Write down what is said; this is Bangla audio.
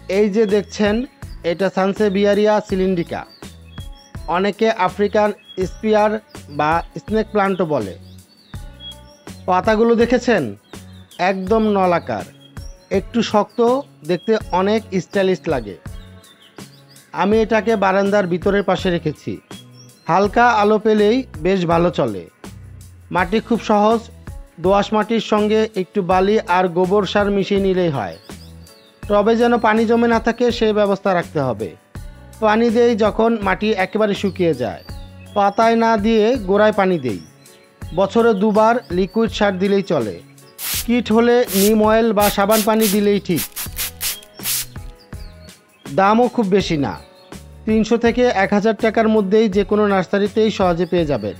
এই যে দেখছেন, এটা সানসেভিয়ারিয়া সিলিন্ড্রিকা, অনেকে আফ্রিকান স্পিয়ার বা স্নেক প্লান্টও বলে। পাতাগুলো দেখেছেন, একদম নলাকার, একটু শক্ত, দেখতে অনেক স্টাইলিশ লাগে। আমি এটাকে বারান্দার ভিতরের পাশে রেখেছি, হালকা আলো পেলেই বেশ ভালো চলে। মাটি খুব সহজ, দোআঁশ মাটির সঙ্গে একটু বালি আর গোবর সার মিশিয়ে নিলেই হয়। টবে যেন পানি জমে না থাকে সেই ব্যবস্থা রাখতে হবে। পানি দেই যখন মাটি একেবারে শুকিয়ে যায়, পাতায় না দিয়ে গোড়ায় পানি দেই। বছরে দুবার লিকুইড সার দিলেই চলে। কীট হলে নিম অয়েল বা সাবান পানি দিলেই ঠিক। দামও খুব বেশি না, 300 থেকে 1000 টাকার মধ্যেই যে কোনো নার্সারিতেই সহজে পেয়ে যাবেন।